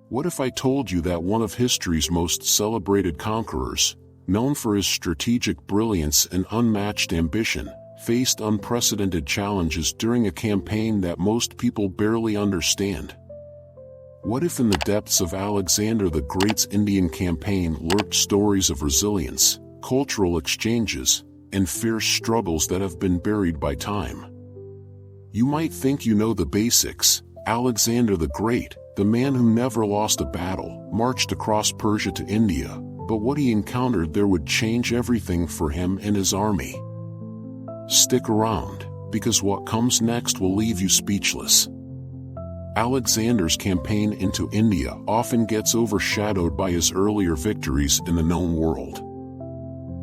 What if I told you that one of history's most celebrated conquerors, known for his strategic brilliance and unmatched ambition, faced unprecedented challenges during a campaign that most people barely understand? What if in the depths of Alexander the Great's Indian campaign lurked stories of resilience, cultural exchanges, and fierce struggles that have been buried by time? You might think you know the basics. Alexander the Great, the man who never lost a battle, marched across Persia to India, but what he encountered there would change everything for him and his army. Stick around, because what comes next will leave you speechless. Alexander's campaign into India often gets overshadowed by his earlier victories in the known world.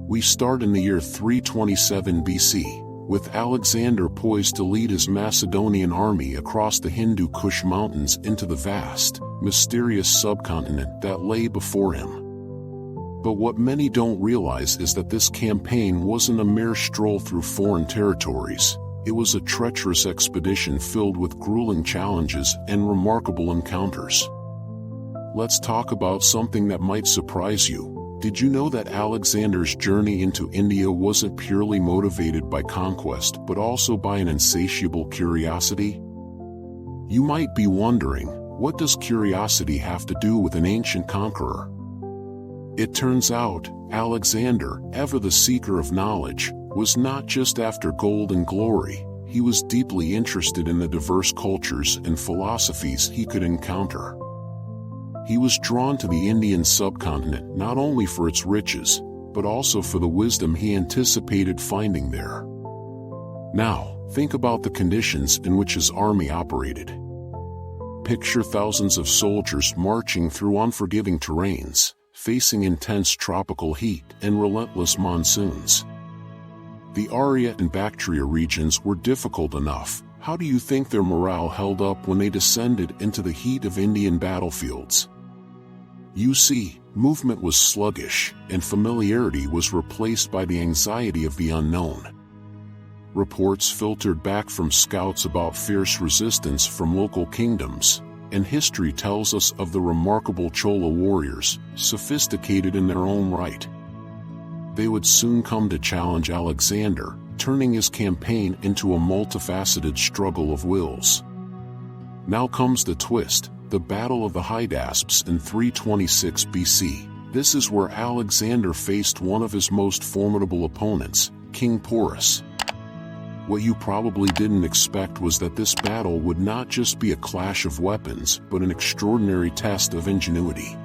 We start in the year 327 BC, with Alexander poised to lead his Macedonian army across the Hindu Kush mountains into the vast, mysterious subcontinent that lay before him. But what many don't realize is that this campaign wasn't a mere stroll through foreign territories. It was a treacherous expedition filled with grueling challenges and remarkable encounters. Let's talk about something that might surprise you. Did you know that Alexander's journey into India wasn't purely motivated by conquest but also by an insatiable curiosity? You might be wondering, what does curiosity have to do with an ancient conqueror? It turns out, Alexander, ever the seeker of knowledge, was not just after gold and glory. He was deeply interested in the diverse cultures and philosophies he could encounter. He was drawn to the Indian subcontinent not only for its riches, but also for the wisdom he anticipated finding there. Now, think about the conditions in which his army operated. Picture thousands of soldiers marching through unforgiving terrains, facing intense tropical heat and relentless monsoons. The Arya and Bactria regions were difficult enough. How do you think their morale held up when they descended into the heat of Indian battlefields? You see, movement was sluggish, and familiarity was replaced by the anxiety of the unknown. Reports filtered back from scouts about fierce resistance from local kingdoms, and history tells us of the remarkable Chola warriors, sophisticated in their own right. They would soon come to challenge Alexander, turning his campaign into a multifaceted struggle of wills. Now comes the twist. The Battle of the Hydaspes in 326 BC. This is where Alexander faced one of his most formidable opponents, King Porus. What you probably didn't expect was that this battle would not just be a clash of weapons, but an extraordinary test of ingenuity.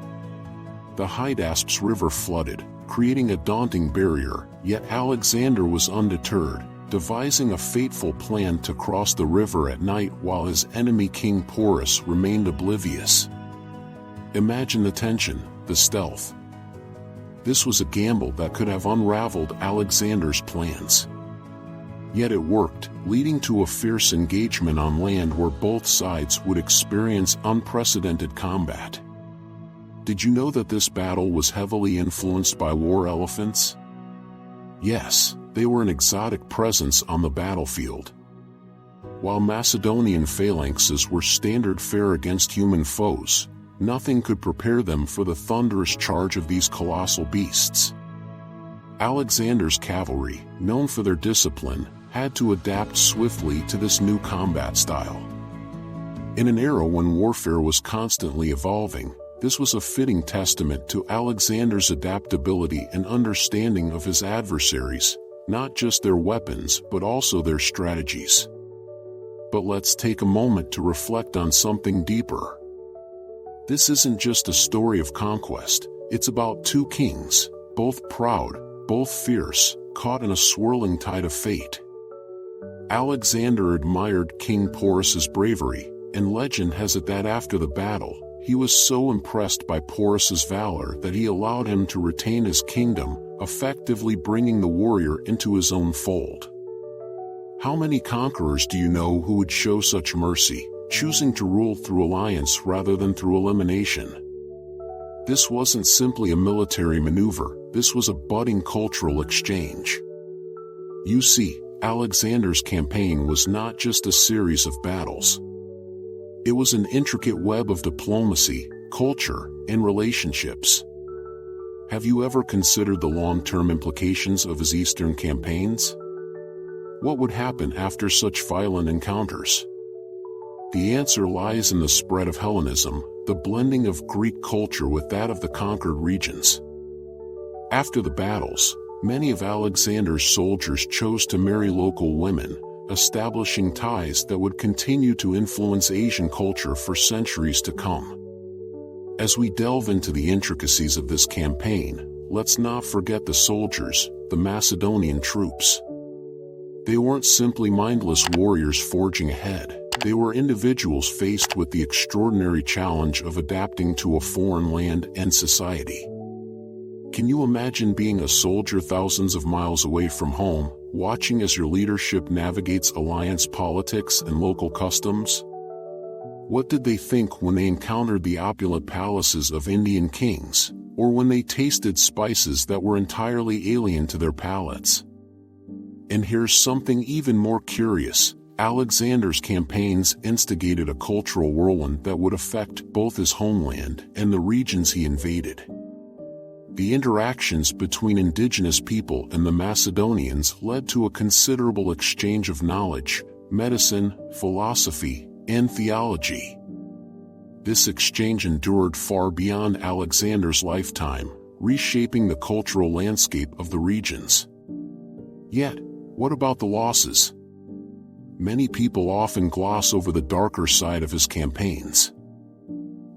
The Hydaspes River flooded, creating a daunting barrier, yet Alexander was undeterred, devising a fateful plan to cross the river at night while his enemy King Porus remained oblivious. Imagine the tension, the stealth. This was a gamble that could have unraveled Alexander's plans. Yet it worked, leading to a fierce engagement on land where both sides would experience unprecedented combat. Did you know that this battle was heavily influenced by war elephants? Yes. They were an exotic presence on the battlefield. While Macedonian phalanxes were standard fare against human foes, nothing could prepare them for the thunderous charge of these colossal beasts. Alexander's cavalry, known for their discipline, had to adapt swiftly to this new combat style. In an era when warfare was constantly evolving, this was a fitting testament to Alexander's adaptability and understanding of his adversaries, not just their weapons but also their strategies. But let's take a moment to reflect on something deeper. This isn't just a story of conquest, it's about two kings, both proud, both fierce, caught in a swirling tide of fate. Alexander admired King Porus's bravery, and legend has it that after the battle, he was so impressed by Porus's valor that he allowed him to retain his kingdom, effectively bringing the warrior into his own fold. How many conquerors do you know who would show such mercy, choosing to rule through alliance rather than through elimination? This wasn't simply a military maneuver, this was a budding cultural exchange. You see, Alexander's campaign was not just a series of battles. It was an intricate web of diplomacy, culture, and relationships. Have you ever considered the long-term implications of his eastern campaigns? What would happen after such violent encounters? The answer lies in the spread of Hellenism, the blending of Greek culture with that of the conquered regions. After the battles, many of Alexander's soldiers chose to marry local women, establishing ties that would continue to influence Asian culture for centuries to come. As we delve into the intricacies of this campaign, let's not forget the soldiers, the Macedonian troops. They weren't simply mindless warriors forging ahead. They were individuals faced with the extraordinary challenge of adapting to a foreign land and society. Can you imagine being a soldier thousands of miles away from home, watching as your leadership navigates alliance politics and local customs? What did they think when they encountered the opulent palaces of Indian kings, or when they tasted spices that were entirely alien to their palates? And here's something even more curious. Alexander's campaigns instigated a cultural whirlwind that would affect both his homeland and the regions he invaded. The interactions between indigenous people and the Macedonians led to a considerable exchange of knowledge, medicine, philosophy, and theology. This exchange endured far beyond Alexander's lifetime, reshaping the cultural landscape of the regions. Yet, what about the losses? Many people often gloss over the darker side of his campaigns.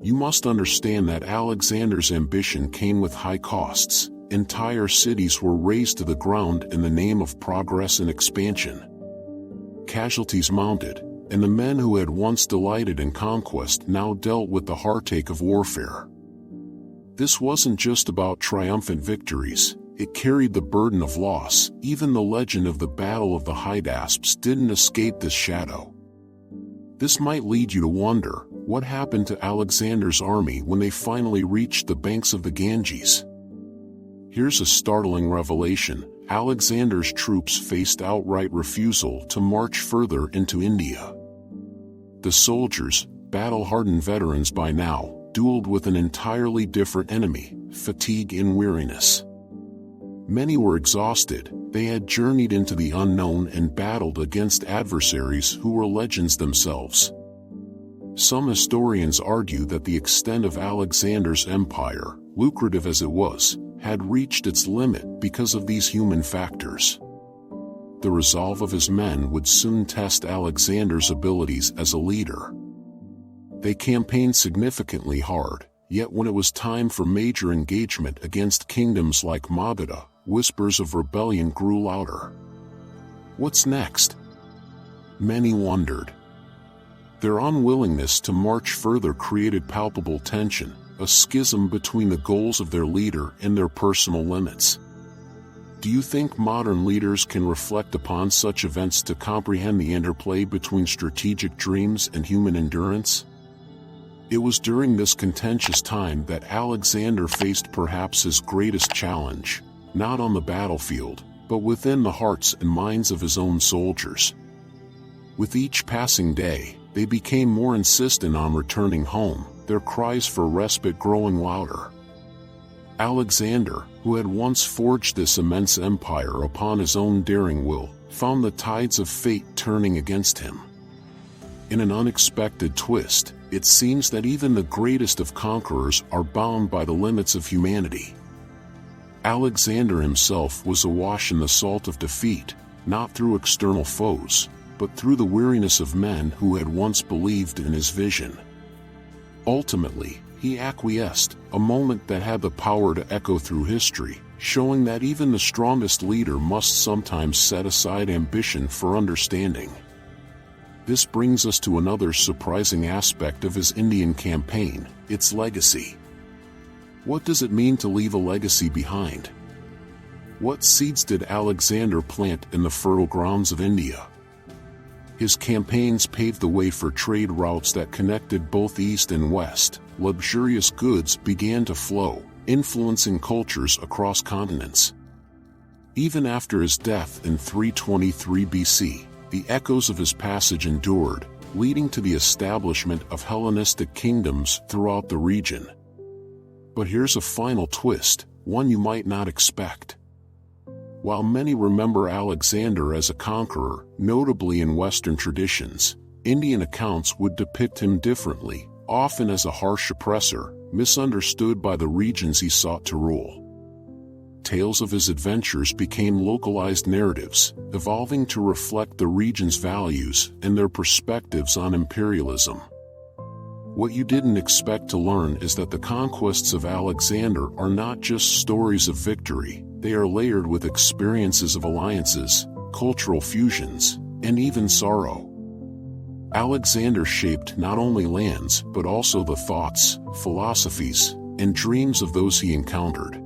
You must understand that Alexander's ambition came with high costs. Entire cities were razed to the ground in the name of progress and expansion. Casualties mounted, and the men who had once delighted in conquest now dealt with the heartache of warfare. This wasn't just about triumphant victories. It carried the burden of loss. Even the legend of the Battle of the Hydaspes didn't escape this shadow. This might lead you to wonder, what happened to Alexander's army when they finally reached the banks of the Ganges? Here's a startling revelation. Alexander's troops faced outright refusal to march further into India. The soldiers, battle-hardened veterans by now, dueled with an entirely different enemy, fatigue and weariness. Many were exhausted. They had journeyed into the unknown and battled against adversaries who were legends themselves. Some historians argue that the extent of Alexander's empire, lucrative as it was, had reached its limit because of these human factors. The resolve of his men would soon test Alexander's abilities as a leader. They campaigned significantly hard, yet when it was time for major engagement against kingdoms like Magadha, whispers of rebellion grew louder. What's next? Many wondered. Their unwillingness to march further created palpable tension, a schism between the goals of their leader and their personal limits. Do you think modern leaders can reflect upon such events to comprehend the interplay between strategic dreams and human endurance? It was during this contentious time that Alexander faced perhaps his greatest challenge, not on the battlefield, but within the hearts and minds of his own soldiers. With each passing day, they became more insistent on returning home, their cries for respite growing louder. Alexander, who had once forged this immense empire upon his own daring will, found the tides of fate turning against him. In an unexpected twist, it seems that even the greatest of conquerors are bound by the limits of humanity. Alexander himself was awash in the salt of defeat, not through external foes, but through the weariness of men who had once believed in his vision. Ultimately, he acquiesced, a moment that had the power to echo through history, showing that even the strongest leader must sometimes set aside ambition for understanding. This brings us to another surprising aspect of his Indian campaign, its legacy. What does it mean to leave a legacy behind? What seeds did Alexander plant in the fertile grounds of India? His campaigns paved the way for trade routes that connected both East and West. Luxurious goods began to flow, influencing cultures across continents. Even after his death in 323 BC, the echoes of his passage endured, leading to the establishment of Hellenistic kingdoms throughout the region. But here's a final twist, one you might not expect. While many remember Alexander as a conqueror, notably in Western traditions, Indian accounts would depict him differently, often as a harsh oppressor, misunderstood by the regions he sought to rule. Tales of his adventures became localized narratives, evolving to reflect the region's values and their perspectives on imperialism. What you didn't expect to learn is that the conquests of Alexander are not just stories of victory, they are layered with experiences of alliances, cultural fusions, and even sorrow. Alexander shaped not only lands but also the thoughts, philosophies, and dreams of those he encountered.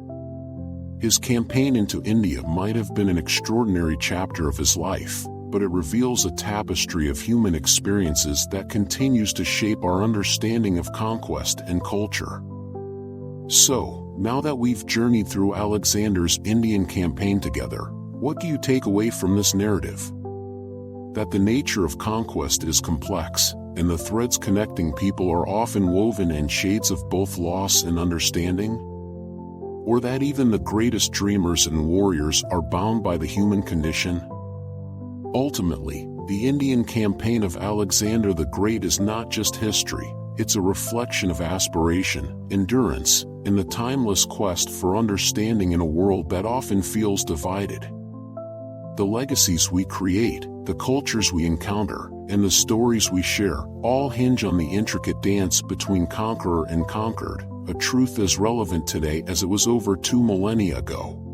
His campaign into India might have been an extraordinary chapter of his life, but it reveals a tapestry of human experiences that continues to shape our understanding of conquest and culture. So, now that we've journeyed through Alexander's Indian campaign together, what do you take away from this narrative? That the nature of conquest is complex, and the threads connecting people are often woven in shades of both loss and understanding? Or that even the greatest dreamers and warriors are bound by the human condition? Ultimately, the Indian campaign of Alexander the Great is not just history, it's a reflection of aspiration, endurance, and the timeless quest for understanding in a world that often feels divided. The legacies we create, the cultures we encounter, and the stories we share, all hinge on the intricate dance between conqueror and conquered, a truth as relevant today as it was over 2 millennia ago.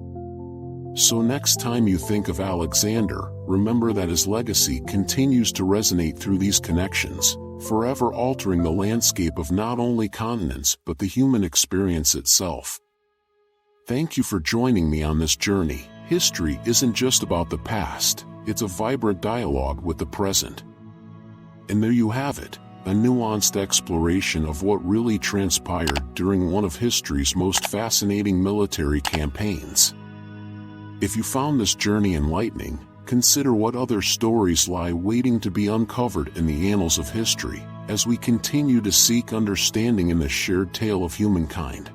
So next time you think of Alexander, remember that his legacy continues to resonate through these connections, forever altering the landscape of not only continents but the human experience itself. Thank you for joining me on this journey. History isn't just about the past, it's a vibrant dialogue with the present. And there you have it, a nuanced exploration of what really transpired during one of history's most fascinating military campaigns. If you found this journey enlightening, consider what other stories lie waiting to be uncovered in the annals of history, as we continue to seek understanding in the shared tale of humankind.